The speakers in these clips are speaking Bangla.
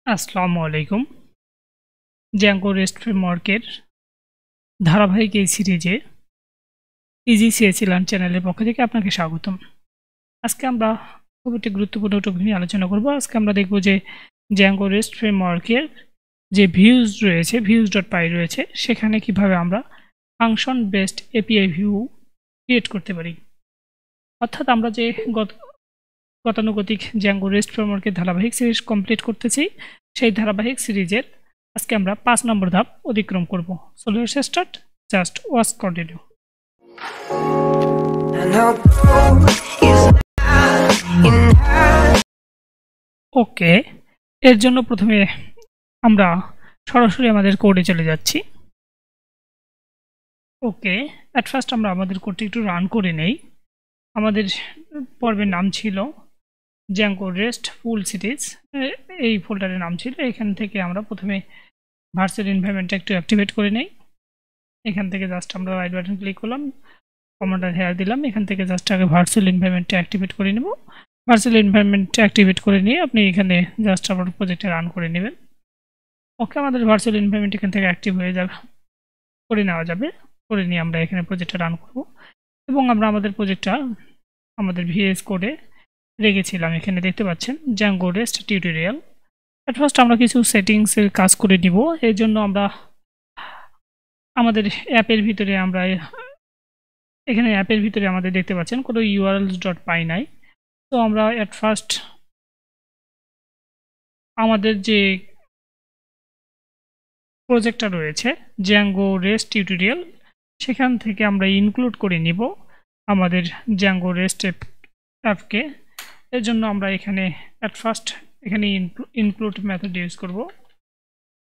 আসসালামু আলাইকুম। জ্যাঙ্গো রেস্ট ফ্রেমওয়ার্কের ধারাবাহিক এই সিরিজে ইজি সিএসই লার্ন চ্যানেলের পক্ষ থেকে আপনাকে স্বাগতম। আজকে আমরা খুব একটি গুরুত্বপূর্ণ টপিক নিয়ে আলোচনা করব। আজকে আমরা দেখব যে জ্যাঙ্গো রেস্ট ফ্রেমওয়ার্কের যে ভিউজ রয়েছে, views.py রয়েছে, সেখানে কিভাবে আমরা function based API view create করতে পারি। অর্থাৎ আমরা যে গতানুগতিক জ্যাঙ্গো রেস্ট ফ্রেমওয়ার্কের ধারাবাহিক সিরিজ কমপ্লিট করতেছি, সেই ধারাবাহিক সিরিজের আজকে আমরা 5 নম্বর ধাপ অতিক্রম করব। So let's start, just watch continue. Okay, এর জন্য প্রথমে আমরা সরাসরি আমাদের কোডে চলে যাচ্ছি। ওকে, অ্যাট ফার্স্ট আমরা আমাদের কোডটি একটু রান করে নেই। আমাদের পর্বের নাম ছিল জ্যাঙ্গো রেস্ট ফুল সিরিজ, এই ফোল্ডারের নাম ছিল। এখান থেকে আমরা প্রথমে ভার্চুয়াল এনভায়রনমেন্টটা একটু অ্যাক্টিভেট করে নেই। এখান থেকে জাস্ট আমরা রাইট বাটন ক্লিক করলাম, কমান্ডার হেয়ার দিলাম। এখান থেকে জাস্ট আগে ভার্চুয়াল এনভায়রনমেন্টটা অ্যাক্টিভেট করে নেব। ভার্চুয়াল এনভায়রনমেন্টটা অ্যাক্টিভেট করে নিয়ে আপনি এখানে জাস্ট আবার প্রজেক্টে রান করে নেবেন। ওকে, আমাদের ভার্চুয়াল এনভায়রনমেন্ট এখান থেকে অ্যাক্টিভ হয়ে যাবে, করে নেওয়া যাবে। করে নিয়ে আমরা এখানে প্রজেক্টটা রান করব এবং আমরা আমাদের প্রজেক্টটা আমাদের ভিএস কোডে রেখেছিলাম। এখানে দেখতে পাচ্ছেন Zango rest tutorial. At first আমরা কিছু সেটিংসের কাজ করে নিব। এর জন্য আমরা আমাদের অ্যাপের ভিতরে এখানে অ্যাপের ভিতরে আমাদের দেখতে পাচ্ছেন কোনো urls.py নাই। তো আমরা অ্যাট ফার্স্ট আমাদের যে প্রজেক্টটা রয়েছে জ্যাঙ্গো রেস্ট টিউটোরিয়াল, সেখান থেকে আমরা ইনক্লুড করে নিব আমাদের জ্যাঙ্গো রেস্ট অ্যাপকে। এর জন্য আমরা এখানে অ্যাট ফার্স্ট এখানে ইনক্লুড মেথড ইউজ করব।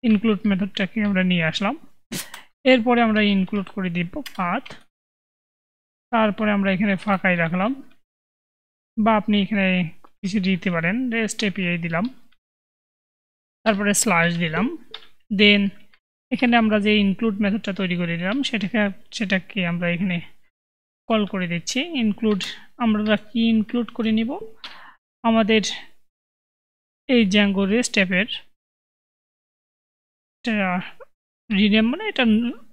ইনক্লুড মেথডটাকে আমরা নিয়ে আসলাম। এরপরে আমরা ইনক্লুড করে দিব পাথ। তারপরে আমরা এখানে ফাঁকাই রাখলাম, বা আপনি এখানে কিছু দিতে পারেন, রেস্ট এপিআই দিলাম, তারপরে স্ল্যাশ দিলাম। দেন এখানে আমরা যে ইনক্লুড মেথডটা তৈরি করে দিলাম সেটাকে আমরা এখানে কল করে দিচ্ছি। ইনক্লুড আমরা কি ইনক্লুড করে নিব, আমাদের এই জ্যাঙ্গো রেস্ট অ্যাপের রিনেম, মানে এটা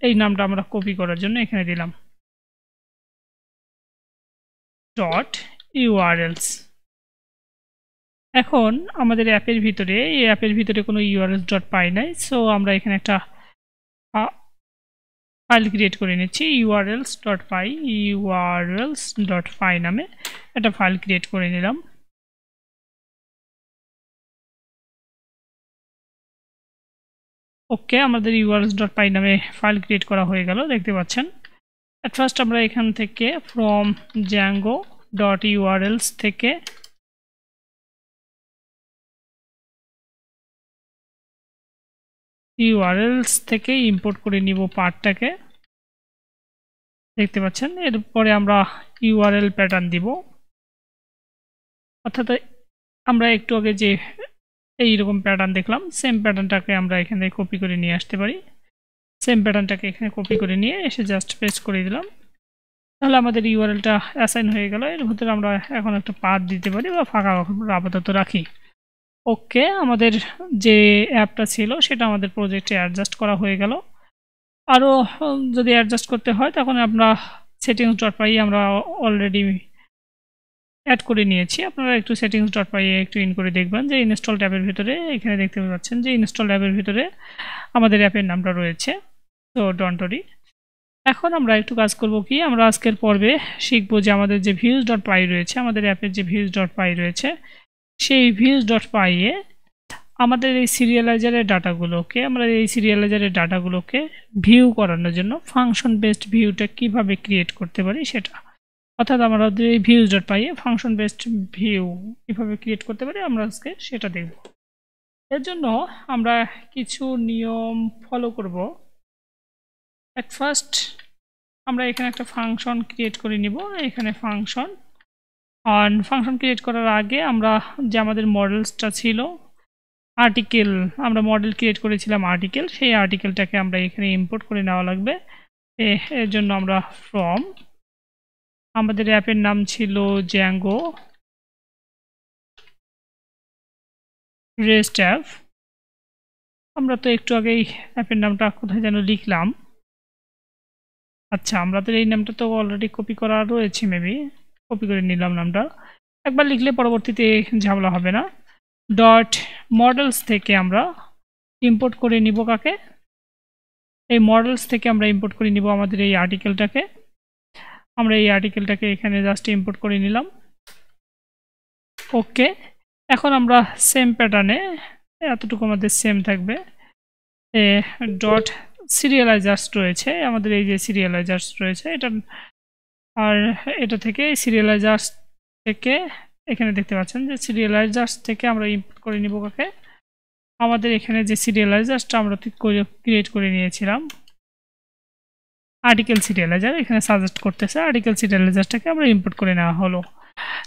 এই নামটা আমরা কপি করার জন্য এখানে দিলাম .urls। এখন আমাদের অ্যাপের ভিতরে এই অ্যাপের ভিতরে কোনো urls.py নাই। সো আমরা এখানে একটা ফাইল ক্রিয়েট করে নিচ্ছি urls.py নামে একটা ফাইল ক্রিয়েট করে নিলাম। ওকে, আমাদের urls.py নামে ফাইল ক্রিয়েট করা হয়ে গেল, দেখতে পাচ্ছেন। অ্যাট ফার্স্ট আমরা এখান থেকে ফ্রম django.urls থেকে ইম্পোর্ট করে নিব পার্টটাকে, দেখতে পাচ্ছেন। এরপরে আমরা ইউআরএল প্যাটার্ন দিব, অর্থাৎ আমরা একটু আগে যে এইরকম প্যাটার্ন দেখলাম, সেম প্যাটার্নটাকে আমরা এখানে কপি করে নিয়ে আসতে পারি। সেম প্যাটার্নটাকে এখানে কপি করে নিয়ে এসে জাস্ট পেস্ট করে দিলাম, তাহলে আমাদের ইউআরএলটা অ্যাসাইন হয়ে গেল। এর ভিতরে আমরা এখন একটা পাথ দিতে পারি বা ফাঁকা আপাতত রাখি। ওকে, আমাদের যে অ্যাপটা ছিল সেটা আমাদের প্রজেক্টে অ্যাডজাস্ট করা হয়ে গেল। আরও যদি অ্যাডজাস্ট করতে হয় তখন আমরা settings.py আমরা অলরেডি অ্যাড করে নিয়েছি। আপনারা একটু settings.py একটু ইন করে দেখবেন যে ইনস্টল ট্যাবের ভিতরে এখানে দেখতে পাচ্ছেন যে ইনস্টল ট্যাবের ভিতরে আমাদের অ্যাপের নামটা রয়েছে। তো ডোন্ট ওয়ারি। এখন আমরা একটু কাজ করব কি, আমরা আজকের পর্বে শিখবো যে আমাদের যে views.py রয়েছে, আমাদের অ্যাপের যে views.py রয়েছে, সেই views.py এ আমাদের এই সিরিয়ালাইজারের ডাটাগুলোকে ভিউ করানোর জন্য ফাংশন বেসড ভিউটা কিভাবে ক্রিয়েট করতে পারি সেটা, অর্থাৎ আমাদের এই views.py এ ফাংশন বেসড ভিউ কিভাবে ক্রিয়েট করতে পারি আমরা আজকে সেটা দেখব। এর জন্য আমরা কিছু নিয়ম ফলো করব। অ্যাট ফার্স্ট আমরা এখানে একটা ফাংশন ক্রিয়েট করে নিব। এখানে ফাংশন ক্রিয়েট করার আগে আমরা যে আমাদের মডেলসটা ছিল আর্টিকেল, আমরা মডেল ক্রিয়েট করেছিলাম আর্টিকেল, সেই আর্টিকেলটাকে আমরা এখানে ইম্পোর্ট করে নেওয়া লাগবে। এর জন্য আমরা ফ্রম, আমাদের অ্যাপের নাম ছিল জ্যাঙ্গো রেস্ট অ্যাপ, আমরা তো একটু আগেই অ্যাপের নামটা কোথায় যেন লিখলাম। আচ্ছা, আমাদের এই নামটা তো অলরেডি কপি করা রয়েছে, মেবি কপি করে নিলাম নামটা। একবার লিখলে পরবর্তীতে ঝামেলা হবে না। ডট মডেলস থেকে আমরা ইম্পোর্ট করে নিব কাকে? এই মডেলস থেকে আমরা ইম্পোর্ট করে নিব আমাদের এই আর্টিকেলটাকে। আমরা এই আর্টিকেলটাকে এখানে জাস্ট ইম্পোর্ট করে নিলাম। ওকে, এখন আমরা সেম প্যাটার্নে, এতটুকু আমাদের সেম থাকবে, ডট সিরিয়ালাইজার্স রয়েছে আমাদের, এই যে সিরিয়ালাইজার্স রয়েছে এটা, আর এটা থেকে সিরিয়ালাইজার্স থেকে এখানে দেখতে পাচ্ছেন যে সিরিয়ালাইজার্স থেকে আমরা ইম্পোর্ট করে নিব কাকে? আমাদের এখানে যে সিরিয়ালাইজার্সটা আমরা ক্রিয়েট করে নিয়েছিলাম, আর্টিকেল সিরিয়ালাইজার, এখানে সাজেস্ট করতেছে আর্টিকেল সিরিয়ালাইজারটাকে আমরা ইম্পোর্ট করে নেওয়া হলো।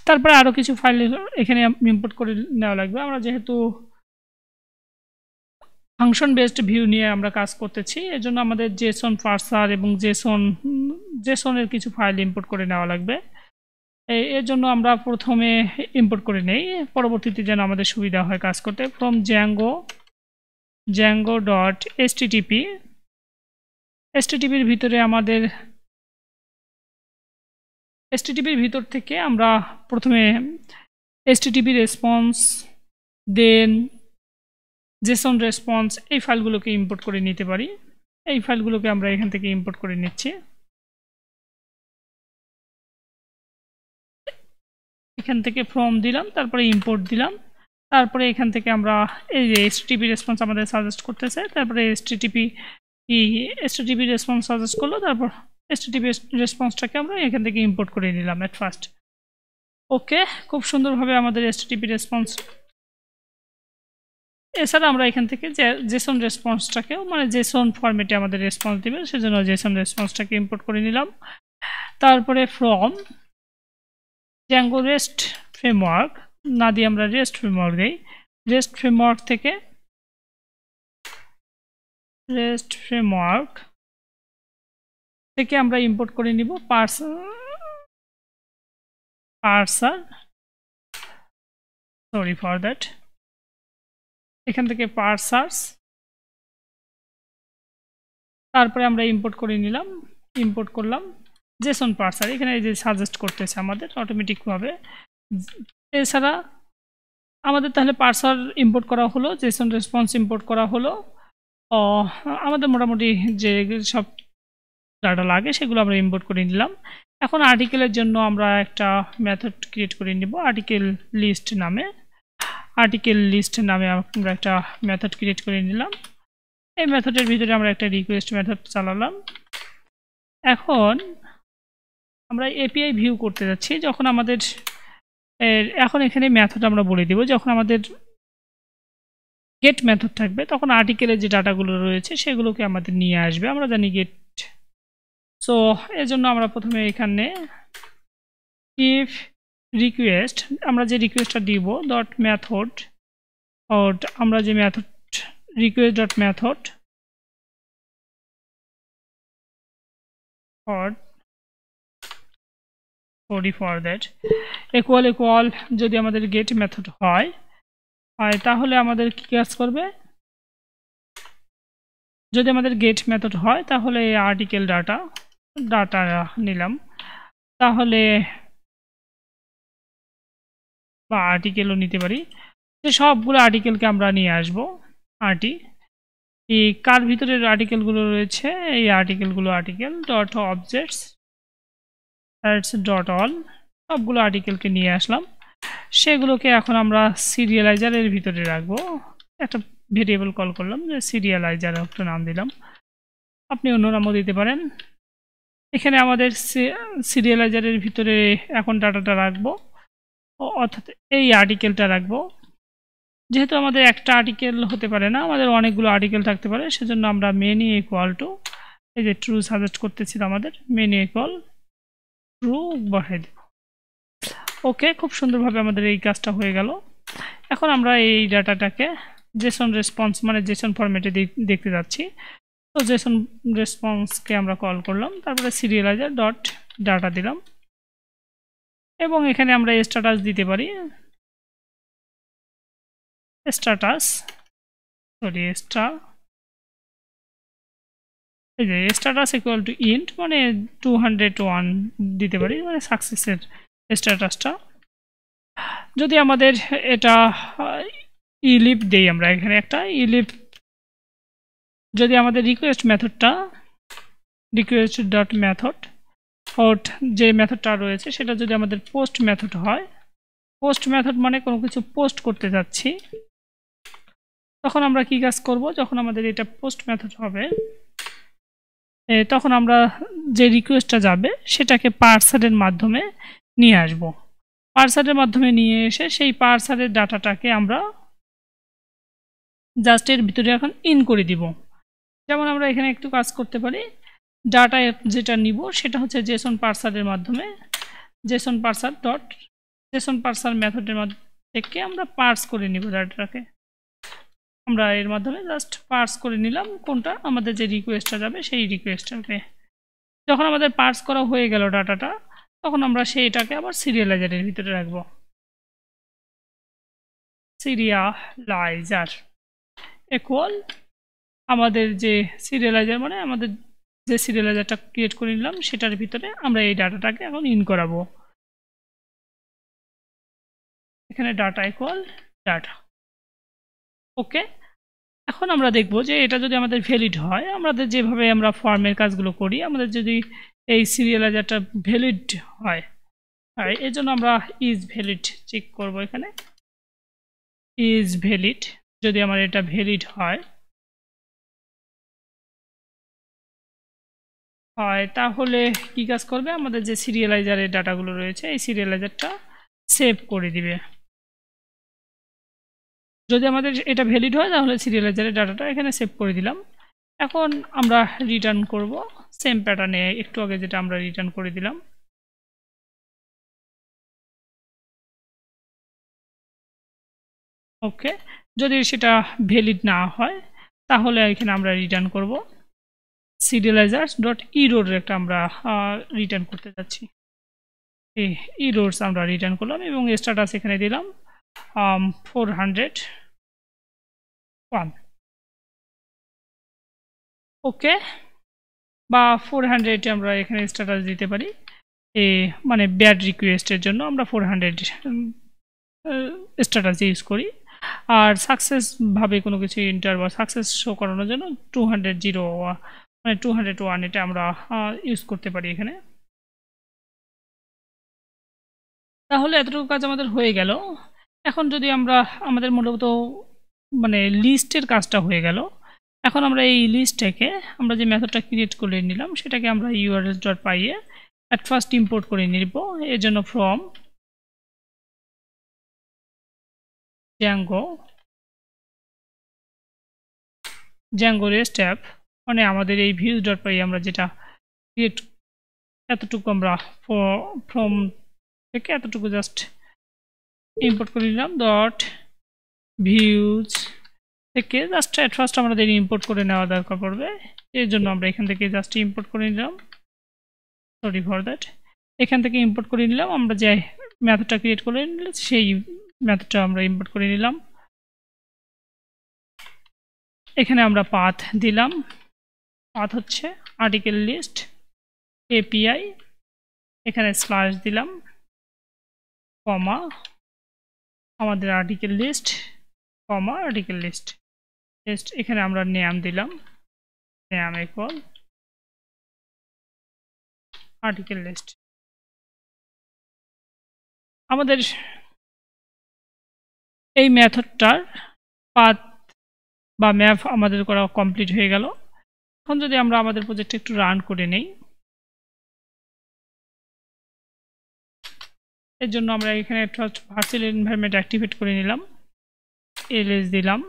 তারপরে আরও কিছু ফাইল এখানে ইম্পোর্ট করে নেওয়া লাগবে। আমরা যেহেতু ফাংশন বেসড ভিউ নিয়ে আমরা কাজ করতেছি, এজন্য আমাদের জেসন পার্সার এবং জেসনের কিছু ফাইল ইম্পোর্ট করে নেওয়া লাগবে। এর জন্য আমরা প্রথমে ইম্পোর্ট করে নেই, পরবর্তীতে যেন আমাদের সুবিধা হয় কাজ করতে। ফ্রম জ্যাঙ্গো ডট এসটিটিপির ভিতরে আমাদের এসটিটিপির ভিতর থেকে আমরা প্রথমে এসটিটিপি রেসপন্স, দেন জেসন রেসপন্স, এই ফাইলগুলোকে ইম্পোর্ট করে নিতে পারি। এই ফাইলগুলোকে আমরা এখান থেকে ইম্পোর্ট করে নিচ্ছি। এখান থেকে ফ্রম দিলাম, তারপরে ইম্পোর্ট দিলাম, তারপরে এখান থেকে আমরা এই যে এসটিটিপি রেসপন্স আমাদের সাজেস্ট করতেছে, তারপরে এসটিটিপি রেসপন্স সাজেস্ট করলো, তারপর এসটিটিপি রেসপন্সটাকে আমরা এখান থেকে ইম্পোর্ট করে নিলাম এট ফার্স্ট। ওকে, খুব সুন্দরভাবে আমাদের এসটিটিপি রেসপন্স। এছাড়া আমরা এখান থেকে জেসন রেসপন্সটাকেও, মানে জেসন ফরম্যাটে আমাদের রেসপন্স দিবে, সেজন্য জেসন রেসপন্সটাকে ইম্পোর্ট করে নিলাম। তারপরে ফ্রম জ্যাঙ্গো রেস্ট ফ্রেমওয়ার্ক না দিয়ে আমরা রেস্ট ফ্রেমওয়ার্ক দিই। রেস্ট ফ্রেমওয়ার্ক থেকে আমরা ইম্পোর্ট করে নিব পার্সার, সরি ফর দ্যাট, এখান থেকে পার্সার্স, তারপরে আমরা ইম্পোর্ট করে নিলাম, ইম্পোর্ট করলাম জেসন পার্সার, এখানে এই যে সাজেস্ট করতেছে আমাদের অটোমেটিকভাবে। এছাড়া আমাদের তাহলে পার্সার ইম্পোর্ট করা হলো, জেসন রেসপন্স ইম্পোর্ট করা হলো, আমাদের মোটামুটি যে সব ডাটা লাগে সেগুলো আমরা ইম্পোর্ট করে নিলাম। এখন আর্টিকেলের জন্য আমরা একটা মেথড ক্রিয়েট করে নিব আর্টিকেল লিস্ট নামে। আমরা একটা মেথড ক্রিয়েট করে নিলাম। এই মেথডের ভিতরে আমরা একটা রিকোয়েস্ট মেথড চালালাম। এখন আমরা এপিআই ভিউ করতে যাচ্ছি, যখন আমাদের এখন এখানে মেথড আমরা বলে দিব, যখন আমাদের গেট মেথড থাকবে তখন আর্টিকেলের যে ডাটাগুলো রয়েছে সেগুলোকে আমাদের নিয়ে আসবে, আমরা জানি গেট। সো এর জন্য আমরা প্রথমে এখানে ইফ রিকোয়েস্ট, আমরা যে রিকোয়েস্টটা দিব ডট মেথড, আমরা যে method request dot method for that equal যদি আমাদের গেট মেথড হয় তাহলে আমাদের কি কাজ করবে? যদি আমাদের গেট মেথড হয় তাহলে এই আর্টিকেল ডাটা নিলাম, তাহলে বা আর্টিকেলও নিতে পারি, যে সবগুলো আর্টিকেলকে আমরা নিয়ে আসবো। এই কার ভিতরের আর্টিকেলগুলো রয়েছে, এই আর্টিকেলগুলো article dot objects dot all, সবগুলো আর্টিকেলকে নিয়ে আসলাম। সেগুলোকে এখন আমরা সিরিয়ালাইজারের ভিতরে রাখবো। একটা ভেরিয়েবল কল করলাম, যে সিরিয়ালাইজার একটা নাম দিলাম, আপনি অন্য নামও দিতে পারেন। এখানে আমাদের সিরিয়ালাইজারের ভিতরে এখন ডাটাটা রাখবো, অর্থাৎ এই আর্টিকেলটা রাখবো। যেহেতু আমাদের একটা আর্টিকেল হতে পারে না, আমাদের অনেকগুলো আর্টিকেল থাকতে পারে, সেজন্য আমরা মেনি ইকুয়াল টু, এই যে ট্রু সাজেস্ট করতেছিল আমাদের, মেনি ইকুয়াল ট্রু বসাই দেব। ওকে, খুব সুন্দরভাবে আমাদের এই কাজটা হয়ে গেল। এখন আমরা এই ডাটাটাকে জেসন রেসপন্স মানে জেসন ফরম্যাটে দেখতে যাচ্ছি। তো জেসন রেসপন্সকে আমরা কল করলাম, তারপরে সিরিয়ালাইজার ডট ডাটা দিলাম, এবং এখানে আমরা স্ট্যাটাস দিতে পারি, স্ট্যাটাস সরি স্টার, এই যে স্ট্যাটাস ইকুয়াল টু ইন্ট, মানে 201 দিতে পারি, মানে সাকসেসের স্ট্যাটাসটা। যদি আমাদের এটা ইলিপ দেই, আমরা এখানে একটা ইলিপ, যদি আমাদের রিকোয়েস্ট মেথডটা রিকোয়েস্ট ডট মেথড যে মেথডটা রয়েছে সেটা যদি আমাদের পোস্ট মেথড হয়, পোস্ট মেথড মানে কোনো কিছু পোস্ট করতে যাচ্ছি, তখন আমরা কি কাজ করব, যখন আমাদের এটা পোস্ট মেথড হবে তখন আমরা যে রিকোয়েস্টটা যাবে সেটাকে পার্সারের মাধ্যমে নিয়ে আসব। পার্সারের মাধ্যমে নিয়ে এসে সেই পার্সারের ডাটাটাকে আমরা জাস্ট এর ভিতরে এখন ইন করে দিব। যেমন আমরা এখানে একটু কাজ করতে পারি, ডাটা যেটা নিব সেটা হচ্ছে জেসন পার্সারের মাধ্যমে, জেসন পার্সার মেথডের থেকে আমরা পার্স করে নিব ডাটাটাকে। আমরা এর মাধ্যমে জাস্ট পার্স করে নিলাম কোনটা, আমাদের যে রিকোয়েস্টটা যাবে সেই রিকোয়েস্টটাকে। যখন আমাদের পার্স করা হয়ে গেল ডাটাটা, তখন আমরা সেইটাকে আবার সিরিয়ালাইজারের ভিতরে রাখবো। সিরিয়ালাইজার ইকুয়াল আমাদের যে সিরিয়ালাইজার, মানে আমাদের যে সিরিয়ালাইজারটা ক্রিয়েট করে নিলাম সেটার ভিতরে আমরা এই ডাটাটাকে এখন ইন করাবো। এখানে ডাটা ইকুয়াল ডাটা। ওকে, এখন আমরা দেখব যে এটা যদি আমাদের ভ্যালিড হয়, আমাদের যেভাবে আমরা ফর্মের কাজগুলো করি, আমাদের যদি এই সিরিয়ালাইজারটা ভ্যালিড হয়, আর এই জন্য আমরা ইজ ভ্যালিড চেক করব। এখানে ইজ ভ্যালিড, যদি আমার এটা ভ্যালিড হয় তাহলে কি কাজ করবে, আমাদের যে সিরিয়ালাইজারের ডাটাগুলো রয়েছে এই সিরিয়ালাইজারটা সেভ করে দিবে। যদি আমাদের এটা ভ্যালিড হয় তাহলে সিরিয়ালাইজারের ডাটাটা এখানে সেভ করে দিলাম। এখন আমরা রিটার্ন করব সেম প্যাটার্নে, একটু আগে যেটা আমরা রিটার্ন করে দিলাম। ওকে, যদি সেটা ভ্যালিড না হয় তাহলে এখানে আমরা রিটার্ন করব সিরিয়ালাইজার্স ডট ইরোর, একটা আমরা রিটার্ন করতে যাচ্ছি। এই ইরোর্স আমরা রিটার্ন করলাম এবং স্ট্যাটাস এখানে দিলাম 401। ওকে, বা 400 আমরা এখানে স্ট্যাটাস দিতে পারি, মানে ব্যাড রিকোয়েস্টের জন্য আমরা 400 স্ট্যাটাস ইউজ করি। আর সাকসেস ভাবে কোনো কিছু ইন্টার বা সাকসেস শো করানোর জন্য 200 মানে 201 এটা আমরা ইউজ করতে পারি এখানে। তাহলে এতটুকু কাজ আমাদের হয়ে গেল। এখন যদি আমরা আমাদের মূলত মানে লিস্টের কাজটা হয়ে গেল, এখন আমরা এই লিস্টটাকে আমরা যে মেথডটা ক্রিয়েট করে নিলাম সেটাকে আমরা urls.py A at first import করে নিব। এর জন্য ফ্রম Django REST অ্যাপ, মানে আমাদের এই views.py আমরা যেটা ক্রিয়েট, এতটুকু আমরা ফ্রম থেকে এতটুকু জাস্ট ইম্পোর্ট করে নিলাম। ডট ভিউজ থেকে জাস্ট অ্যাট ফার্স্ট আমাদের ইম্পোর্ট করে নেওয়া দরকার পড়বে, এর জন্য আমরা এখান থেকে জাস্ট ইম্পোর্ট করে নিলাম। সরি ফর দ্যাট, এখান থেকে ইম্পোর্ট করে নিলাম। আমরা যে মেথডটা ক্রিয়েট করে নিলাম সেই মেথডটা আমরা ইম্পোর্ট করে নিলাম। এখানে আমরা পাথ দিলাম, পাথ হচ্ছে আর্টিকেল লিস্ট এপিআই, এখানে স্ল্যাশ দিলাম, কমা আমাদের আর্টিকেল লিস্ট, কমা আর্টিকেল লিস্ট, এখানে আমরা নেম দিলাম, নেম ইকুয়াল আর্টিকেল লিস্ট। আমাদের এই মেথডটার পাথ বা ম্যাপ আমাদের করা কমপ্লিট হয়ে গেল। এখন যদি আমরা আমাদের প্রজেক্টটা একটু রান করে নেই, এর জন্য আমরা এখানে ফার্স্ট ভার্চুয়াল এনভায়রনমেন্ট অ্যাক্টিভেট করে নিলাম, এলএস দিলাম,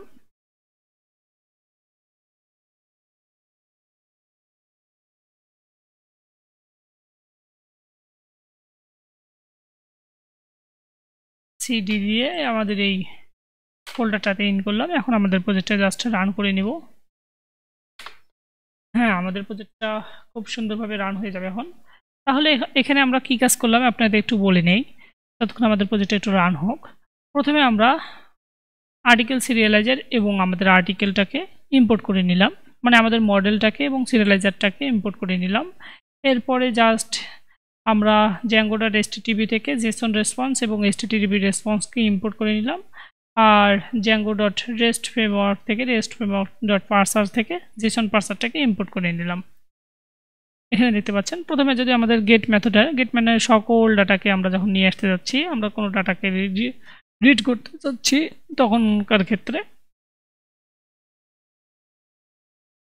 সিডি দিয়ে আমাদের এই ফোল্ডারটাতে ইন করলাম। এখন আমাদের প্রজেক্টটা জাস্ট রান করে নিব। হ্যাঁ, আমাদের প্রজেক্টটা খুব সুন্দরভাবে রান হয়ে যাবে এখন। তাহলে এখানে আমরা কি কাজ করলাম আপনাদের একটু বলে নেই, ততক্ষণ আমাদের প্রজেক্টটা একটু রান হোক। প্রথমে আমরা আর্টিকেল সিরিয়ালাইজার এবং আমাদের আর্টিকেলটাকে ইম্পোর্ট করে নিলাম, মানে আমাদের মডেলটাকে এবং সিরিয়ালাইজারটাকে ইম্পোর্ট করে নিলাম। এরপরে জাস্ট আমরা Django.http থেকে জেসন রেসপন্স এবং http রেসপন্সকে ইম্পোর্ট করে নিলাম, আর Django.rest ফ্রেমওয়ার্ক থেকে রেস্ট ফ্রেমওয়ার্ক.পার্সার থেকে জেসন পার্সারটাকে ইম্পোর্ট করে নিলাম। এখানে দেখতে পাচ্ছেন প্রথমে যদি আমাদের গেট মেথডের সকল ডাটাকে আমরা যখন নিয়ে আসতে যাচ্ছি, আমরা কোনো ডাটাকে রিড করতে চাচ্ছি, তখনকার ক্ষেত্রে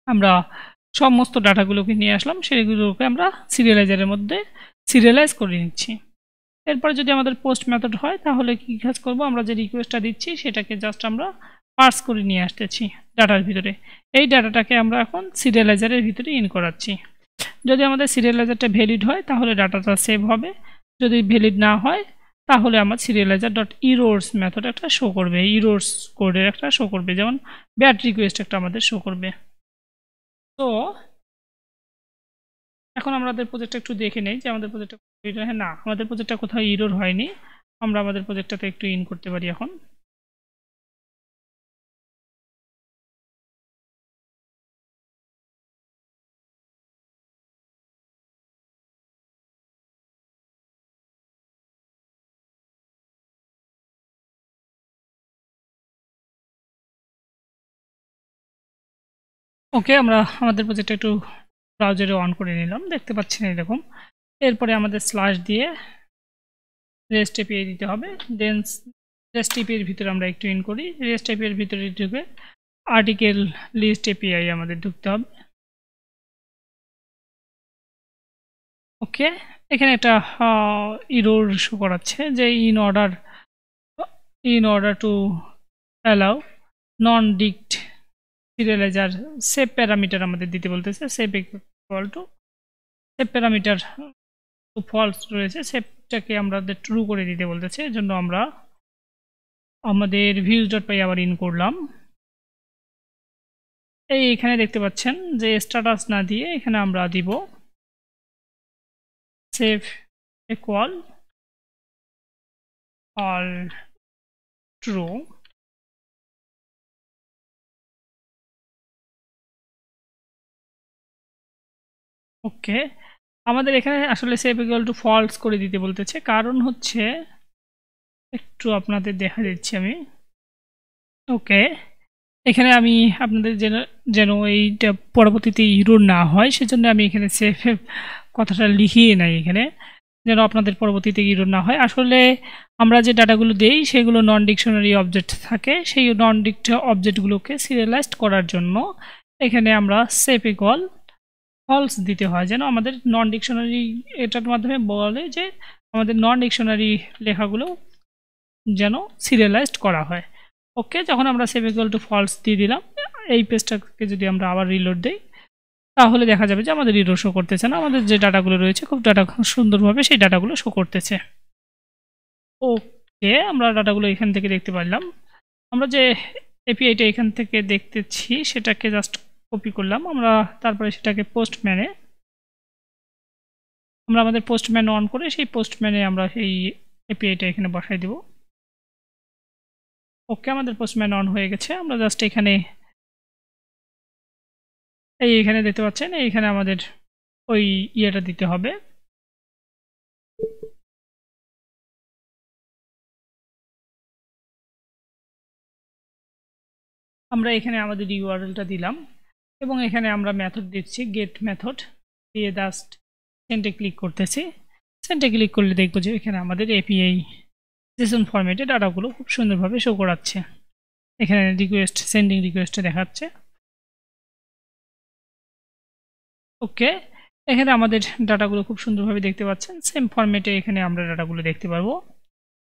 আমরা সমস্ত ডাটাগুলোকে নিয়ে আসলাম, সেগুলোকে আমরা সিরিয়ালাইজারের মধ্যে সিরিয়ালাইজ করে নিচ্ছি। এরপরে যদি আমাদের পোস্ট মেথড হয় তাহলে কি কাজ করব, আমরা যে রিকোয়েস্টটা দিচ্ছি সেটাকে জাস্ট আমরা পার্স করে নিয়ে আসতেছি ডাটার ভিতরে। এই ডাটাটাকে আমরা এখন সিরিয়ালাইজারের ভিতরে ইন করাচ্ছি। যদি আমাদের সিরিয়ালাইজারটা ভ্যালিড হয় তাহলে ডাটাটা সেভ হবে, যদি ভ্যালিড না হয় তাহলে আমার serializer.errors মেথড একটা শো করবে, ইরোর্স কোডের একটা শো করবে, যেমন ব্যাড রিকোয়েস্ট একটা আমাদের শো করবে। তো এখন আমাদের প্রজেক্টটা একটু দেখে নেই যে আমাদের প্রজেক্টটা না, আমাদের প্রজেক্টটা কোথাও ইরোর হয়নি। আমরা আমাদের প্রজেক্টটাতে একটু ইন করতে পারি এখন। ওকে, আমরা আমাদের প্রজেক্টটা একটু ব্রাউজারে অন করে নিলাম, দেখতে পাচ্ছেন এরকম। এরপরে আমাদের স্ল্যাশ দিয়ে রেস্ট এপিআই দিতে হবে, দেন রেস্ট এপিআই এর ভিতরে আমরা একটু ইন করি। রেস্ট এপিআই এর ভিতরে ঢুকে আর্টিকেল লিস্ট এপিআই আমাদের ঢুকতে হবে। ওকে, এখানে একটা ইরোর শো করাচ্ছে যে in order to allow non dict serializer save parameter আমাদের দিতে বলতেছে, save equal to save parameter false রয়েছে, সেভটাকে আমাদের ট্রু করে দিতে বলতেছে। এজন্য আমরা আমাদের views.py আবার ইন করলাম। এখানে দেখতে পাচ্ছেন যে স্ট্যাটাস না দিয়ে এখানে আমরা দিব সেভ ইকুয়াল অল ট্রু। ওকে, আমাদের এখানে আসলে সেভ ইকুয়াল টু ফলস করে দিতে বলতেছে, কারণ হচ্ছে একটু আপনাদের দেখা দিচ্ছি আমি। ওকে, এখানে আমি আপনাদের যেন এইটা পরবর্তীতে ইরোর না হয় সেজন্য আমি এখানে সেভ কথাটা লিখিয়ে নাই এখানে, যেন আপনাদের পরবর্তীতে ইরোর না হয়। আসলে আমরা যে ডাটাগুলো দেই সেগুলো নন ডিকশনারি অবজেক্ট থাকে, সেই নন ডিক্ট অবজেক্টগুলোকে সিরিয়ালাইজড করার জন্য এখানে আমরা সেভ ইকুয়াল ফলস দিতে হয়, যেন আমাদের নন ডিকশনারি এটার মাধ্যমে বলে যে আমাদের নন ডিকশনারি লেখাগুলো যেন সিরিয়ালাইজড করা হয়। ওকে, যখন আমরা সেভ ইকুয়াল টু ফলস দিয়ে দিলাম, এই পেজটাকে যদি আমরা আবার রিলোড দিই তাহলে দেখা যাবে যে আমাদের ইরোর শো করতেছে না, আমাদের যে ডাটাগুলো রয়েছে খুব সুন্দরভাবে সেই ডাটাগুলো শো করতেছে। ওকে, আমরা ডাটাগুলো এখান থেকে দেখতে পারলাম। আমরা যে এপিআইটা এখান থেকে দেখতেছি সেটাকে জাস্ট কপি করলাম, আমরা তারপরে সেটাকে আমরা আমাদের পোস্টম্যান অন করে সেই পোস্টম্যানে আমরা সেই এপিআইটা এখানে বসাই দেব। ওকে, আমাদের পোস্টম্যান অন হয়ে গেছে। আমরা জাস্ট এখানে এইখানে দেখতে পাচ্ছেন, এইখানে আমাদের ওই ইয়েটা দিতে হবে। আমরা এখানে আমাদের ইউআরএলটা দিলাম এবং এখানে আমরা মেথড দিচ্ছি গেট মেথড দিয়ে জাস্ট সেন্ডে ক্লিক করতেছি। সেন্ডে ক্লিক করলে দেখবো যে এখানে আমাদের এপিআই জেসন ফরম্যাটে ডাটাগুলো খুব সুন্দরভাবে শো করাচ্ছে। এখানে সেন্ডিং রিকোয়েস্টে দেখাচ্ছে। ওকে, এখানে আমাদের ডাটাগুলো খুব সুন্দরভাবে দেখতে পাচ্ছেন, সেম ফরম্যাটে এখানে আমরা ডাটাগুলো দেখতে পারবো।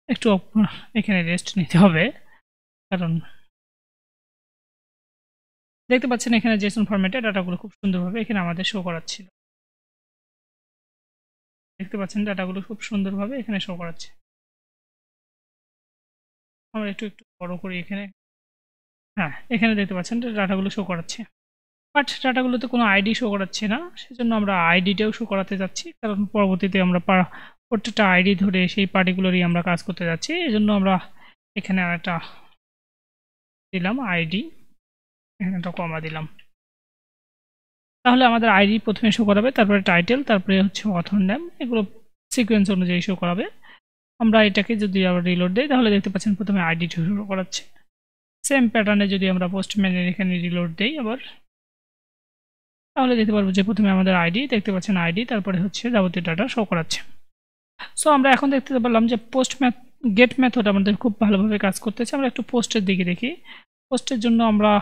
একটু এখানে রেস্ট নিতে হবে, কারণ দেখতে পাচ্ছেন এখানে জেসন ফরম্যাটে ডাটাগুলো খুব সুন্দরভাবে এখানে আমাদের শো করাচ্ছিল। দেখতে পাচ্ছেন ডাটাগুলো খুব সুন্দরভাবে এখানে শো করাচ্ছে। আমরা একটু বড় করি এখানে। হ্যাঁ, এখানে দেখতে পাচ্ছেন ডাটাগুলো শো করাচ্ছে, বাট ডাটাগুলোতে কোনো আইডি শো করাচ্ছে না, সেজন্য আমরা আইডিটাও শো করাতে যাচ্ছি, কারণ পরবর্তীতে আমরা প্রত্যেকটা আইডি ধরে সেই পার্টিকুলারই আমরা কাজ করতে যাচ্ছি। এই জন্য আমরা এখানে একটা দিলাম আইডি, এখানে একটা কমা দিলাম। তাহলে আমাদের আইডি প্রথমে শো করাবে, তারপরে টাইটেল, তারপরে হচ্ছে অথর নেম, এগুলো সিকোয়েন্স অনুযায়ী শো করাবে। আমরা এটাকে যদি আবার রিলোড দেই তাহলে দেখতে পাচ্ছেন প্রথমে আইডি শো করাচ্ছে। সেম প্যাটার্নে যদি আমরা পোস্টম্যানের এখানে রিলোড দেই আবার, তাহলে দেখতে পারবো যে প্রথমে আমাদের আইডি, দেখতে পাচ্ছেন আইডি, তারপরে হচ্ছে যাবতীয় ডাটা শো করাচ্ছে। সো আমরা এখন দেখতে পারলাম যে গেট মেথড আমাদের খুব ভালোভাবে কাজ করতেছে। আমরা একটু পোস্টের দিকে দেখি। পোস্টের জন্য আমরা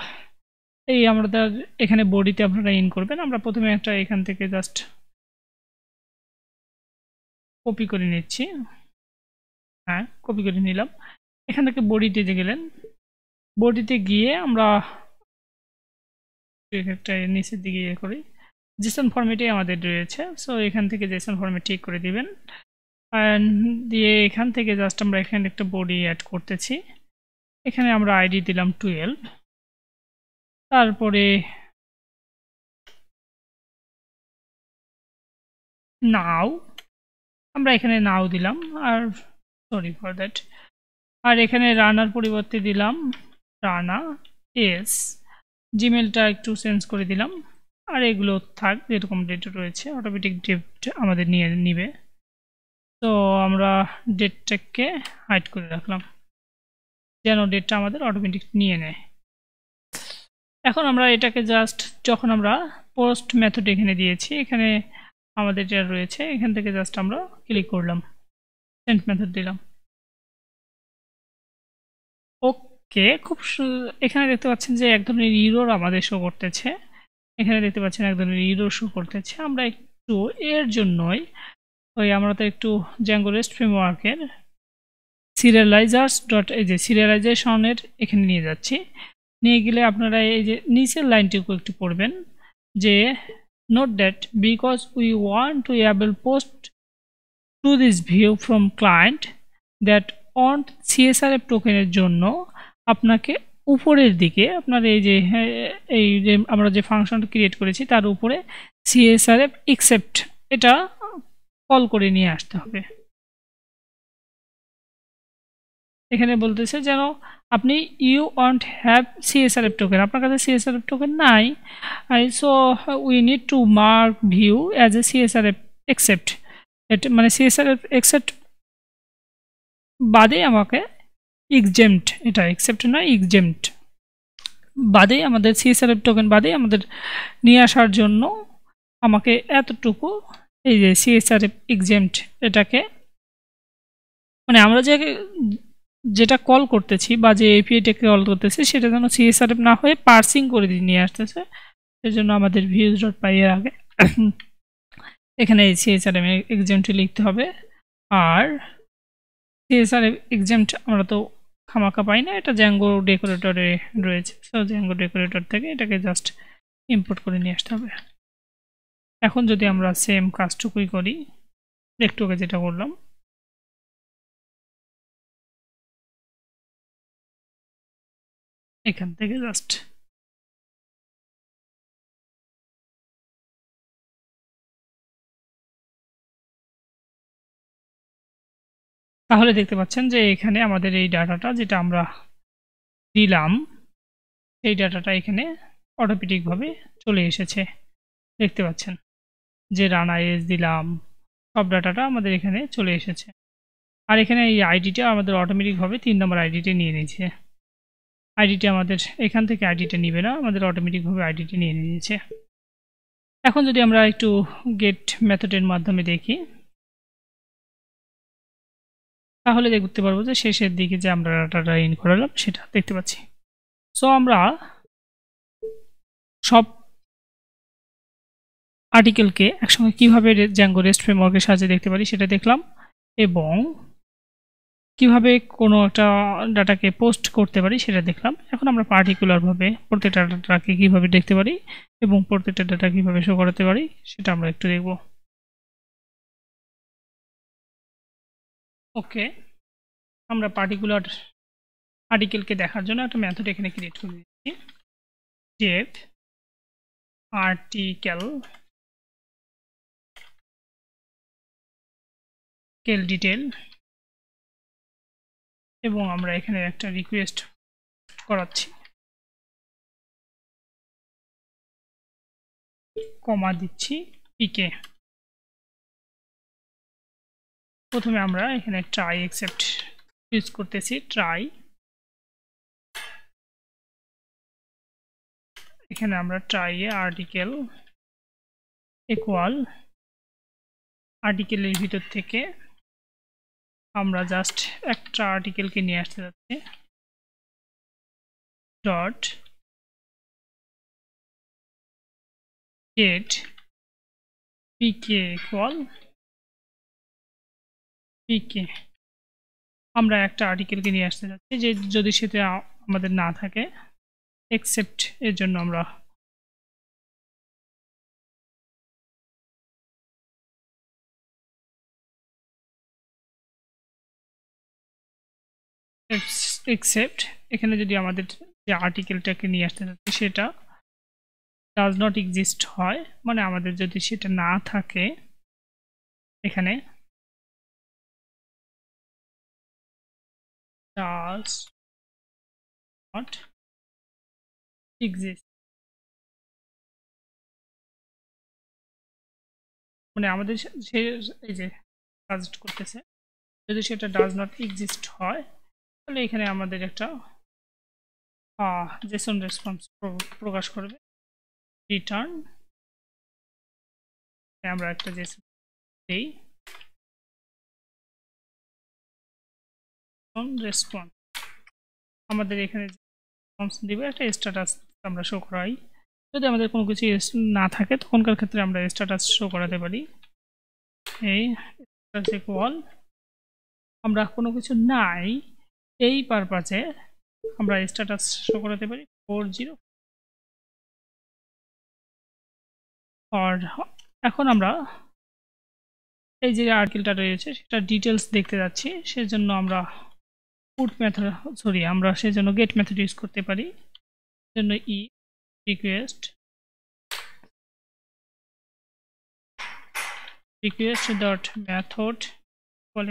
আমাদের এখানে বডিতে আপনারা ইন করবেন। আমরা প্রথমে একটা এখান থেকে জাস্ট কপি করে নিচ্ছি, হ্যাঁ কপি করে নিলাম। এখান থেকে বডিতে গেলেন, বডিতে গিয়ে আমরা একটা নিচের দিকে ইয়ে করি, জেসন ফরম্যাটে আমাদের রয়েছে। সো এখান থেকে জেসন ফরম্যাট ঠিক করে দিবেন, দিয়ে এখান থেকে জাস্ট আমরা এখানে একটা বডি অ্যাড করতেছি। এখানে আমরা আইডি দিলাম 12, তারপরে নাও, আমরা এখানে নাও দিলাম, আর সরি ফর দ্যাট, আর এখানে রানার পরিবর্তে দিলাম রানা এস। জিমেলটা একটু চেঞ্জ করে দিলাম, আর এগুলো থাক যেরকম ডেট রয়েছে, অটোমেটিক ডেট আমাদের নিয়ে নিবে। তো আমরা ডেটটাকে হাইড করে রাখলাম যেন ডেটটা আমাদের অটোমেটিক নিয়ে নেয়। এখন আমরা এটাকে জাস্ট যখন আমরা পোস্ট মেথড এখানে দিয়েছি, এখানে আমাদের যেটা রয়েছে এখান থেকে জাস্ট আমরা ক্লিক করলাম, সেন্ড মেথড দিলাম। ওকে, এখানে দেখতে পাচ্ছেন যে এক ধরনের ইরর আমাদের শো করতেছে। এখানে দেখতে পাচ্ছেন এক ধরনের ইরর শো করতেছে। আমরা একটু এর জন্যই আমরা তো একটু জ্যাঙ্গো রেস্ট ফ্রেমওয়ার্কের সিরিয়ালাইজেশনের এখানে নিয়ে যাচ্ছি। নিয়ে গেলে আপনারা এই যে নিচের লাইনটুকু একটু পড়বেন যে note that because we want to enable post to this view from client that on CSRF টোকেনের জন্য আপনাকে উপরের দিকে আপনার এই যে আমরা যে ফাংশনটা ক্রিয়েট করেছি তার উপরে সিএসআরএফ এক্সেপ্ট এটা কল করে নিয়ে আসতে হবে। এখানে বলতেছে যেন আপনি you want have CSRF token, আপনার কাছে সিএসআরএফ টোকেন নাই, so we need to mark view as a CSRF except. এটা মানে সিএসআরএফ এক্সেপ্ট বাদে আমাকে এক্সেম্পট, এটা এক্সেপ্ট নয় এক্সেম্পট বাদে আমাদের সিএসআরএফ টোকেন বাদে আমাদের নিয়ে আসার জন্য আমাকে এতটুকু এই যে সিএসআরএফ এক্সেম্পট এটাকে মানে আমরা যেটা কল করতেছি বা যে এপিআইটাকে কল করতেছি সেটা যেন সিএসআরএফ না হয়ে পার্সিং করে দিয়ে নিয়ে আসতেছে। সেই জন্য আমাদের views.py এর আগে এখানে সিএসআরএফ এক্সেম্পট লিখতে হবে। আর সিএসআরএফ এক্সেম্পট আমরা তো খামাখা পাই না, এটা জ্যাঙ্গো ডেকোরেটরে রয়েছে। সো জ্যাঙ্গো ডেকোরেটর থেকে এটাকে জাস্ট ইম্পোর্ট করে নিয়ে আসতে হবে। এখন যদি আমরা সেম কাজটুকুই করি, একটু আগে যেটা করলাম, এখান থেকে জাস্ট তাহলে দেখতে পাচ্ছেন যে এখানে আমাদের এই ডাটাটা যেটা আমরা দিলাম এই ডাটাটা এখানে অটোমেটিকভাবে চলে এসেছে। দেখতে পাচ্ছেন যে রানা এস দিলাম, সব ডাটাটা আমাদের এখানে চলে এসেছে। আর এখানে এই আইডিটা আমাদের অটোমেটিকভাবে 3 নম্বর আইডিটা নিয়ে নিয়েছে। আইডিটা আমাদের এখান থেকে আইডিটা নিবে না, আমাদের অটোমেটিকভাবে আইডিটা নিয়ে নিয়েছে। এখন যদি আমরা একটু গেট মেথডের মাধ্যমে দেখি তাহলে দেখতে পারবো যে শেষের দিকে যে আমরা ডাটাটা ইন করালাম সেটা দেখতে পাচ্ছি। সো আমরা সব আর্টিকেলকে একসঙ্গে কিভাবে জ্যাঙ্গো রেস্ট ফ্রেমওয়ার্কের সাহায্যে দেখতে পারি সেটা দেখলাম, এবং কিভাবে কোনো একটা ডাটাকে পোস্ট করতে পারি সেটা দেখলাম। এখন আমরা পার্টিকুলারভাবে প্রত্যেকটা ডাটাকে কিভাবে দেখতে পারি এবং প্রত্যেকটা ডাটা কিভাবে শো করাতে পারি সেটা আমরা একটু দেখব। ওকে, আমরা পার্টিকুলার আর্টিকেলকে দেখার জন্য একটা মেথড এখানে ক্রিয়েট করে দিচ্ছি, ডেভ আর্টিকেল ডিটেল, এবং আমরা এখানে একটা রিকোয়েস্ট করাচ্ছি কমা দিচ্ছি পিকে। প্রথমে আমরা এখানে ট্রাই অ্যাকসেপ্ট ইউজ করতেছি, ট্রাই। এখানে আমরা ট্রাই এ আর্টিকেল ইকুয়াল, আর্টিকেলের ভিতর থেকে আমরা জাস্ট একটা আর্টিকেলকে নিয়ে আসতে যাচ্ছি, ডট গেট পিকে ইকুয়াল পিকে। আমরা একটা আর্টিকেলকে নিয়ে আসতে যাচ্ছি যে যদি সেটা আমাদের না থাকে, এক্সেপ্ট এর জন্য আমরা এক্সেপ্ট, এখানে যদি আমাদের যে আর্টিকেলটাকে নিয়ে আসতে যাচ্ছি সেটা ডাজ নট এক্সিস্ট হয়, মানে আমাদের যদি সেটা না থাকে, এখানে ডাজ নট এক্সিস্ট, মানে আমাদের সে এই যে কাজ করতেছে, যদি সেটা ডাজ নট এক্সিস্ট হয় তাহলে এখানে আমাদের একটা জেসন রেসপন্স প্রকাশ করবে, রিটার্ন। আমরা একটা জেসন দেই রেসপন্স, আমাদের এখানে রেসপন্স দিবে একটা স্ট্যাটাস আমরা শো করাই। যদি আমাদের কোনো কিছু না থাকে তখনকার ক্ষেত্রে আমরা স্ট্যাটাস শো করাতে পারি, এই স্ট্যাটাস ইকুয়াল, আমরা কোনো কিছু নাই এই পারপাজে আমরা স্ট্যাটাস শো করাতে পারি 40। আর এখন আমরা এই যে আর্টিকেলটা রয়েছে সেটা ডিটেলস দেখতে যাচ্ছি, সেজন্য আমরা পুট মেথড আমরা সেজন্য গেট মেথড ইউজ করতে পারি। জন্য ই request dot method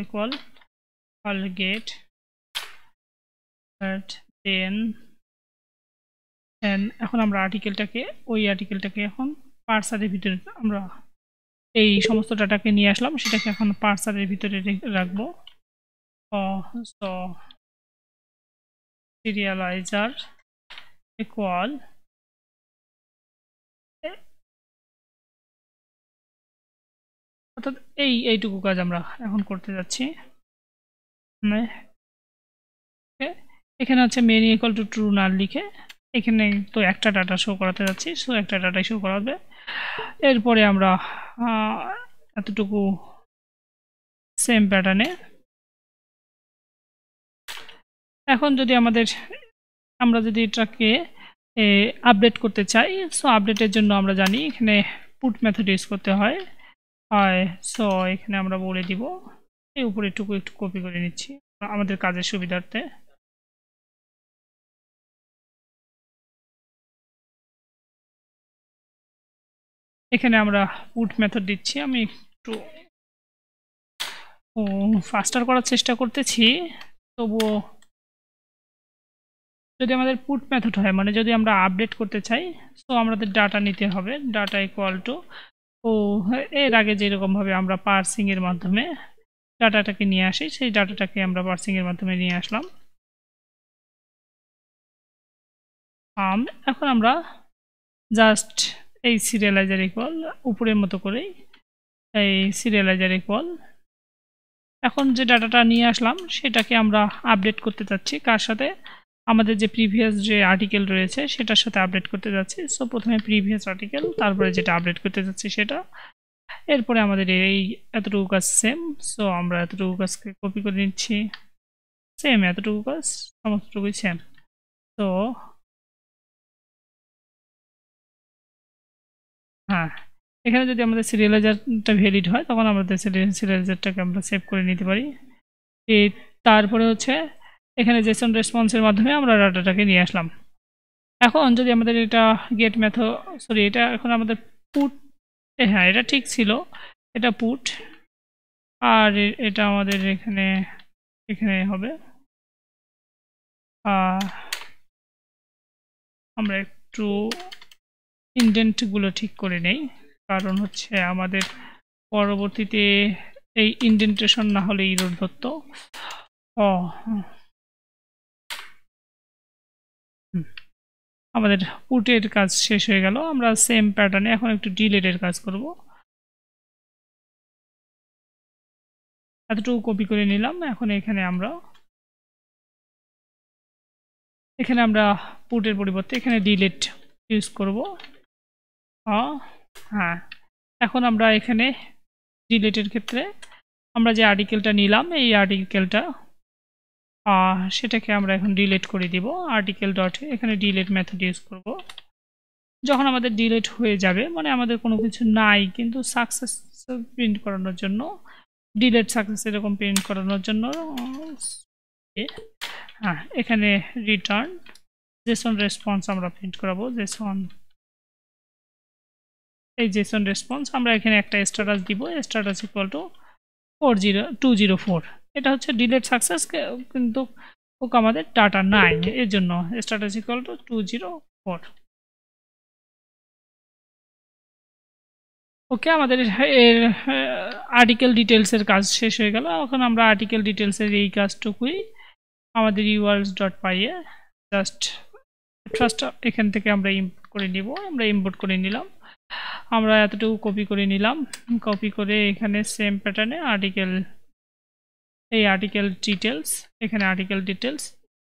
equal get then এখন আমরা আর্টিকেলটাকে এখন পার্সারের ভিতরে আমরা এই সমস্ত ডাটাকে নিয়ে আসলাম, সেটাকে এখন পার্সারের ভিতরে রাখবো। সিরিয়ালাইজার ইকুয়াল অর্থাৎ এইটুকু কাজ আমরা এখন করতে যাচ্ছি। এখানে হচ্ছে মেন ইকুয়াল টু ট্রু না লিখে এখানে তো একটা ডাটা শো করাতে যাচ্ছি, সো একটা ডাটাই শো করাবে। এরপরে আমরা এতটুকু সেম প্যাটার্নে, এখন যদি আমরা যদি এটাকে আপডেট করতে চাই, সো আপডেটের জন্য আমরা জানি এখানে পুট মেথড ইউজ করতে হয়। সো এখানে আমরা বলে দিব, এই উপরে একটু কপি করে নিচ্ছি আমাদের কাজের সুবিধার্থে। এখানে আমরা পুট মেথড দিচ্ছি, আমি একটু ফাস্টার করার চেষ্টা করতেছি, তবুও যদি আমাদের পুট মেথড হয় মানে যদি আমরা আপডেট করতে চাই, সো আমাদের ডাটা নিতে হবে, ডাটা ইকুয়াল টু এর আগে যেরকমভাবে আমরা পার্সিং এর মাধ্যমে ডাটাটাকে নিয়ে আসি, সেই ডাটাটাকে আমরা পার্সিং এর মাধ্যমে নিয়ে আসলাম। এখন আমরা জাস্ট এই সিরিয়ালাইজার ইকুয়াল উপরের মতো করেই এই সিরিয়ালাইজার ইকুয়াল, এখন যে ডাটাটা নিয়ে আসলাম সেটাকে আমরা আপডেট করতে চাচ্ছি কার সাথে, আমাদের যে প্রিভিয়াস যে আর্টিকেল রয়েছে সেটার সাথে আপডেট করতে যাচ্ছি। সো প্রথমে প্রিভিয়াস আর্টিকেল, তারপরে যেটা আপডেট করতে যাচ্ছি সেটা, এরপরে আমাদের এই এতটুকু কাজ সেম। সো আমরা এতটুকু কাজকে কপি করে নিচ্ছি, সেম এতটুকু কাজ সমস্তটুকুই সেম। তো হ্যাঁ, এখানে যদি আমাদের সিরিয়ালাইজারটা ভ্যালিড হয় তখন আমাদের সিরিয়ালাইজারটাকে আমরা সেভ করে নিতে পারি। তারপরে হচ্ছে এখানে জেসন রেসপন্সের মাধ্যমে আমরা ডাটাটাকে নিয়ে আসলাম। এখন যদি আমাদের এটা গেট মেথড এটা এখন আমাদের পুট, হ্যাঁ এটা ঠিক ছিল, এটা পুট, আর এটা আমাদের এখানে হবে। আমরা একটু ইনডেন্টগুলো ঠিক করে নেই, কারণ হচ্ছে আমাদের পরবর্তীতে এই ইনডেন্টেশন না হলে ইরর ধরতো। আমাদের পুটের কাজ শেষ হয়ে গেল। আমরা সেম প্যাটার্নে এখন একটু ডিলেটের কাজ করব। এতটুকু কপি করে নিলাম। এখন এখানে আমরা পুটের পরিবর্তে এখানে ডিলেট ইউজ করব। হ্যাঁ, এখন আমরা এখানে ডিলেটের ক্ষেত্রে আমরা যে আর্টিকেলটা নিলাম এই আর্টিকেলটা সেটাকে আমরা এখন ডিলিট করে দিব। আর্টিকেল ডট এখানে ডিলিট মেথড ইউজ করব। যখন আমাদের ডিলিট হয়ে যাবে, মানে আমাদের কোনো কিছু নাই কিন্তু সাকসেস প্রিন্ট করানোর জন্য, ডিলিট সাকসেস এরকম প্রিন্ট করানোর জন্য এখানে রিটার্ন জেসন রেসপন্স আমরা প্রিন্ট করাবো। জেসন রেসপন্স আমরা এখানে একটা স্ট্যাটাস দিব, স্ট্যাটাস ইকুয়াল টু 204। এটা হচ্ছে ডিলিট সাকসেস, কিন্তু আমাদের ডাটা নাই, এর জন্য স্ট্যাটাস ইকুয়াল টু 204। ওকে, আমাদের এর আর্টিকেল ডিটেলসের কাজ শেষ হয়ে গেল। এখন আমরা আর্টিকেল ডিটেলসের এই কাজটুকুই আমাদের urls.py এ জাস্ট ফার্স্ট এখান থেকে আমরা ইম্পোর্ট করে নিব। আমরা ইম্পোর্ট করে নিলাম, আমরা এতটুকু কপি করে নিলাম। কপি করে এখানে সেম প্যাটার্নে আর্টিকেল ডিটেলস, এখানে আর্টিকেল ডিটেলস,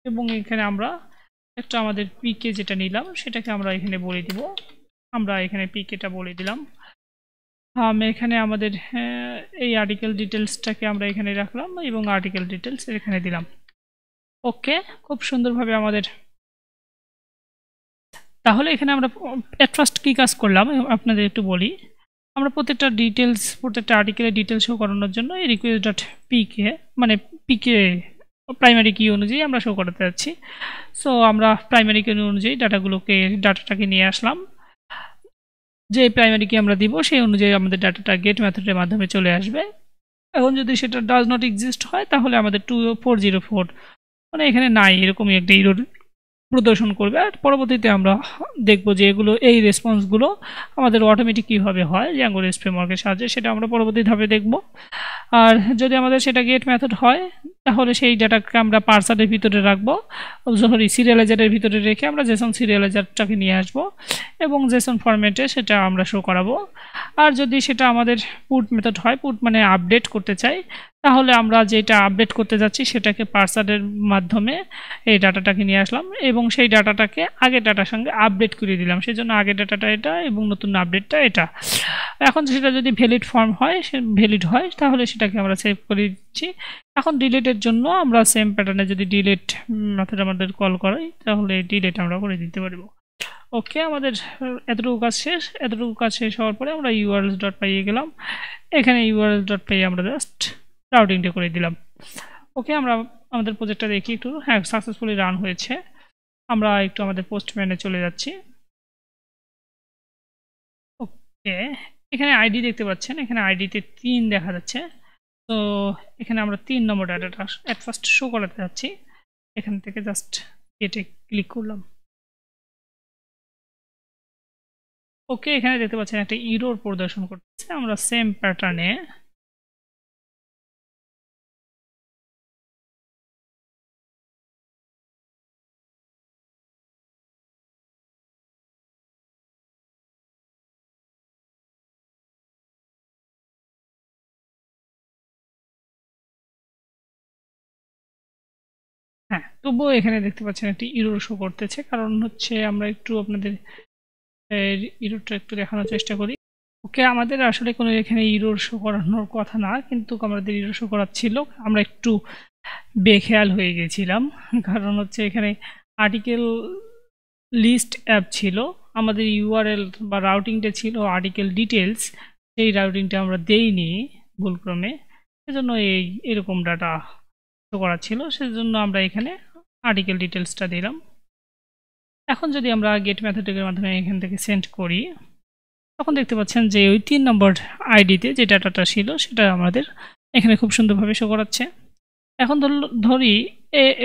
এবং এখানে আমরা একটা আমাদের পিকে যেটা নিলাম সেটাকে আমরা এখানে বলে দিব। আমরা এখানে পিকেটা বলে দিলাম। এখানে আমাদের এই আর্টিকেল ডিটেলসটাকে আমরা এখানে রাখলাম এবং আর্টিকেল ডিটেলস এখানে দিলাম। ওকে, খুব সুন্দরভাবে আমাদের, তাহলে এখানে আমরা এট ফার্স্ট কী কাজ করলাম আপনাদের একটু বলি। আমরা প্রত্যেকটা আর্টিকেলের ডিটেলস শো করানোর জন্য এই রিকোয়েস্ট ডট পিকে, মানে পিকে প্রাইমারি কি অনুযায়ী আমরা শো করাতে যাচ্ছি। সো আমরা প্রাইমারি কি অনুযায়ী ডাটাটাকে নিয়ে আসলাম। যে প্রাইমারি কি আমরা দিব সেই অনুযায়ী আমাদের ডাটাটা গেট মেথডের মাধ্যমে চলে আসবে। এখন যদি সেটা ডাজ নট এক্সিস্ট হয় তাহলে আমাদের 404 মানে এখানে নাই এরকমই একটা ইরর প্রদর্শন করবে। আর পরবর্তীতে আমরা দেখব যে এই রেসপন্সগুলো আমাদের অটোমেটিক কীভাবে হয় জ্যাঙ্গো REST ফ্রেমওয়ার্কের সাহায্যে, সেটা আমরা পরবর্তী ধাপে দেখব। আর যদি আমাদের সেটা গেট মেথড হয় তাহলে সেই ডাটাকে আমরা পার্সারের ভিতরে রাখবো, সিরিয়ালাইজারের ভিতরে রেখে আমরা জেসন সিরিয়ালাইজারটাকে নিয়ে আসব এবং জেসন ফরম্যাটে সেটা আমরা শো করাবো। আর যদি সেটা আমাদের পুট মেথড হয়, পুট মানে আপডেট করতে চাই, তাহলে আমরা যেটা আপডেট করতে যাচ্ছি সেটাকে পার্সারের মাধ্যমে এই ডাটাটাকে নিয়ে আসলাম এবং সেই ডাটাটাকে আগের ডাটার সঙ্গে আপডেট করে দিলাম। সেই জন্য আগের ডাটাটা এটা এবং নতুন আপডেটটা এটা। এখন সেটা যদি ভ্যালিড হয় তাহলে সেটাকে আমরা সেভ করে দিচ্ছি। এখন ডিলিটের জন্য আমরা সেম প্যাটার্নে যদি ডিলিট মেথড আমাদের কল করাই তাহলে ডিলিট আমরা করে দিতে পারবো। ওকে, আমাদের এতটুকু কাজ শেষ হওয়ার পরে আমরা urls.py এ গেলাম। এখানে urls.py আমরা জাস্ট রাউটিংটা করে দিলাম। ওকে, আমরা আমাদের প্রজেক্টটা দেখি একটু। হ্যাঁ, সাকসেসফুলি রান হয়েছে। আমরা একটু আমাদের পোস্টম্যানে চলে যাচ্ছি। ওকে, এখানে আইডি দেখতে পাচ্ছেন, এখানে আইডিতে 3 দেখা যাচ্ছে। তো এখানে আমরা 3 নম্বর ডাটাটা এট ফার্স্ট শো করাতে যাচ্ছি। এখান থেকে জাস্ট গেটে ক্লিক করলাম। ওকে, এখানে দেখতে পাচ্ছেন একটা ইরর প্রদর্শন করতেছে। আমরা সেম প্যাটার্নে হ্যাঁ, তবুও এখানে দেখতে পাচ্ছেন একটি ইরর শো করতেছে, কারণ হচ্ছে আমরা একটু আপনাদের ইররটা একটু দেখানোর চেষ্টা করি। ওকে, আমাদের আসলে কোনো এখানে ইরর শো করানোর কথা না, কিন্তু আমাদের ইরর শো করাচ্ছিল। আমরা একটু বেখেয়াল হয়ে গেছিলাম, কারণ হচ্ছে এখানে আর্টিকেল লিস্ট অ্যাপ ছিল, আমাদের ইউআরএল বা রাউটিংটা ছিল আর্টিকেল ডিটেলস, সেই রাউটিংটা আমরা দেইনি ভুলক্রমে, সেজন্য এরকম ডাটা শো করা ছিল। সেজন্য আমরা এখানে আর্টিকেল ডিটেলসটা দিলাম। এখন যদি আমরা গেট মেথডের মাধ্যমে এখান থেকে সেন্ড করি, তখন দেখতে পাচ্ছেন যে ওই 3 নম্বর আইডিতে যে ডাটাটা ছিল সেটা আমাদের এখানে খুব সুন্দরভাবে শো করাচ্ছে। এখন ধরি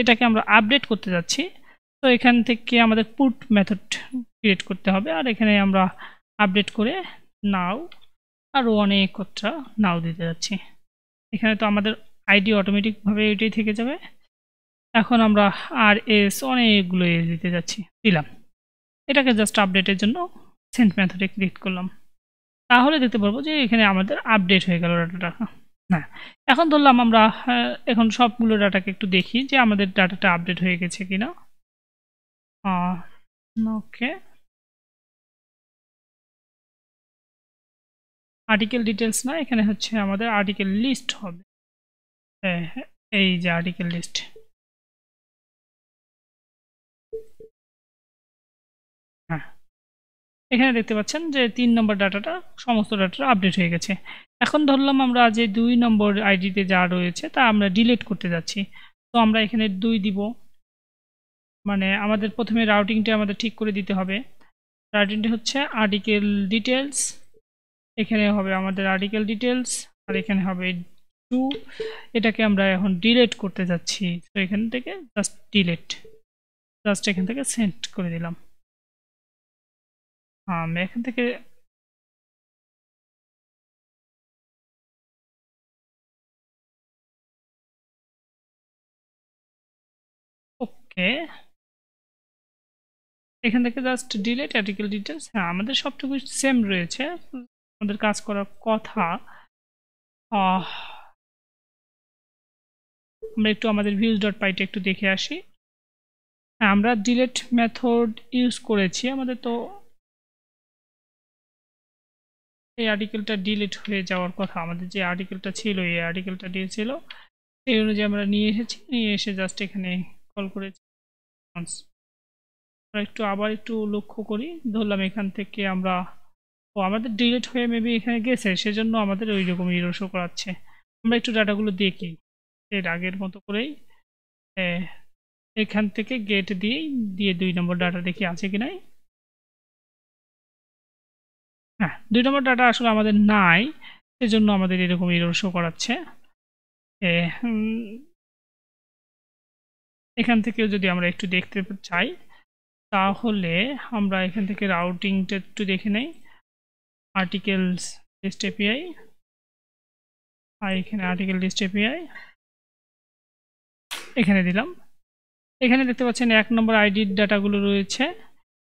এটাকে আমরা আপডেট করতে যাচ্ছি। তো এখান থেকে আমাদের পুট মেথড ক্রিয়েট করতে হবে। আর এখানে আমরা আপডেট করে নাও আরও অনেক কটা নাও দিতে যাচ্ছি। এখানে তো আমাদের আইডি অটোমেটিকভাবে এটাই থেকে যাবে। এখন আমরা আর এস অনেকগুলো এস দিতে যাচ্ছি, দিলাম। এটাকে জাস্ট আপডেটের জন্য সেন্ড মেথডে ক্লিক করলাম, তাহলে দেখতে পারবো যে এখানে আমাদের আপডেট হয়ে গেল ডাটাটা। হ্যাঁ, এখন ধরলাম আমরা এখন সবগুলো ডাটাকে একটু দেখি যে আমাদের ডাটাটা আপডেট হয়ে গেছে কিনা। ওকে, আর্টিকেল ডিটেলস না, এখানে হচ্ছে আমাদের আর্টিকেল লিস্ট হবে। এই যে আর্টিকেল লিস্ট, হ্যাঁ এখানে দেখতে পাচ্ছেন যে 3 নম্বর ডাটাটা সমস্ত ডাটাটা আপডেট হয়ে গেছে। এখন ধরলাম আমরা যে 2 নম্বর আইডিতে যা রয়েছে তা আমরা ডিলিট করতে যাচ্ছি, তো আমরা এখানে 2 দিব। মানে আমাদের প্রথমে রাউটিংটা আমাদের ঠিক করে দিতে হবে। রাউটিংটা হচ্ছে আর্টিকেল ডিটেলস, এখানে হবে আমাদের আর্টিকেল ডিটেলস আর এখানে হবে 2। এটাকে আমরা এখন ডিলিট করতে যাচ্ছি, তো এখান থেকে জাস্ট ডিলিট, জাস্ট এখান থেকে সেন্ড করে দিলাম। আমি এখান থেকে ওকে, এখান থেকে জাস্ট ডিলিট আর্টিকেল ডিটেলস। হ্যাঁ, আমাদের সবটুকু সেম রয়েছে, আমাদের কাজ করার কথা। আমরা একটু আমাদের ভিউজ ডট পাইটা একটু দেখে আসি। হ্যাঁ, আমরা ডিলিট মেথড ইউজ করেছি, আমাদের তো এই আর্টিকেলটা ডিলিট হয়ে যাওয়ার কথা। আমাদের যে আর্টিকেলটা ছিল, এই আর্টিকেলটা দিয়েছিল, সেই অনুযায়ী আমরা নিয়ে এসেছি, নিয়ে এসে জাস্ট এখানে কল করেছি। একটু আবার একটু লক্ষ্য করি, ধরলাম এখান থেকে আমরা আমাদের ডিলিট হয়ে মেবি এখানে গেছে, সেজন্য আমাদের ওই রকম ইরর শো করাচ্ছে। আমরা একটু ডাটাগুলো দেখি এর আগের মতো করেই, এখান থেকে গেট দিয়ে 2 নম্বর ডাটা দেখি আছে কি নাই। হ্যাঁ, 2 নম্বর ডাটা আসলে আমাদের নাই, সেজন্য আমাদের এরকম ইরর শো করাচ্ছে। এখান থেকেও যদি আমরা একটু দেখতে চাই, তাহলে আমরা এখান থেকে রাউটিংটা একটু দেখে নেই। আর্টিকেলস লিস্ট এপিআই, আর এখানে আর্টিকেল লিস্ট এপিআই এখানে দিলাম। এখানে দেখতে পাচ্ছেন 1 নম্বর আইডির ডাটাগুলো রয়েছে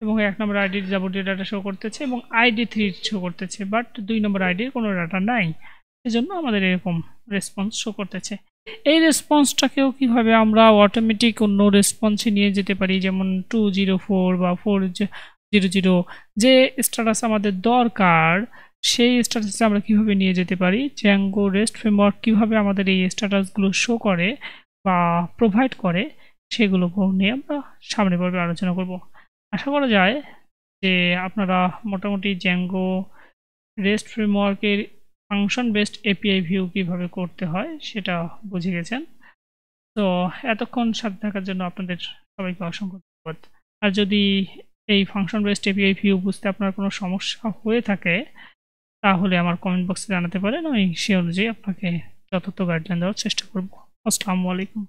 এবং 1 নম্বর আইডির যাবতীয় ডাটা শো করতেছে এবং আইডি 3 শো করতেছে, বাট 2 নম্বর আইডির কোনো ডাটা নাই, সেজন্য আমাদের এরকম রেসপন্স শো করতেছে। এই রেসপন্সটাকেও কিভাবে আমরা অটোমেটিক অন্য রেসপন্সে নিয়ে যেতে পারি, যেমন 204 বা 400, যে স্ট্যাটাস আমাদের দরকার সেই স্ট্যাটাসে আমরা কিভাবে নিয়ে যেতে পারি। জ্যাঙ্গো রেস্ট ফ্রেমওয়ার্ক কিভাবে আমাদের এই স্ট্যাটাসগুলো শো করে বা প্রোভাইড করে, সেগুলো নিয়ে আমরা সামনে পর্বে আলোচনা করব। আশা করা যায় যে আপনারা মোটামুটি জ্যাঙ্গো রেস্ট ফ্রেমওয়ার্কের ফাংশন বেসড এপিআই ভিউ কিভাবে করতে হয় সেটা বুঝে গেছেন। তো এতক্ষণ সাথে থাকার জন্য আপনাদের সবাইকে অসংখ্য ধন্যবাদ। আর যদি এই ফাংশন বেসড এপিআই ভিউ বুঝতে আপনার কোনো সমস্যা হয়ে থাকে, তাহলে আমার কমেন্ট বক্সে জানাতে পারেন, আমি সে অনুযায়ী আপনাকে যথাযথ গাইডলাইন দেওয়ার চেষ্টা করব। আসসালামু আলাইকুম।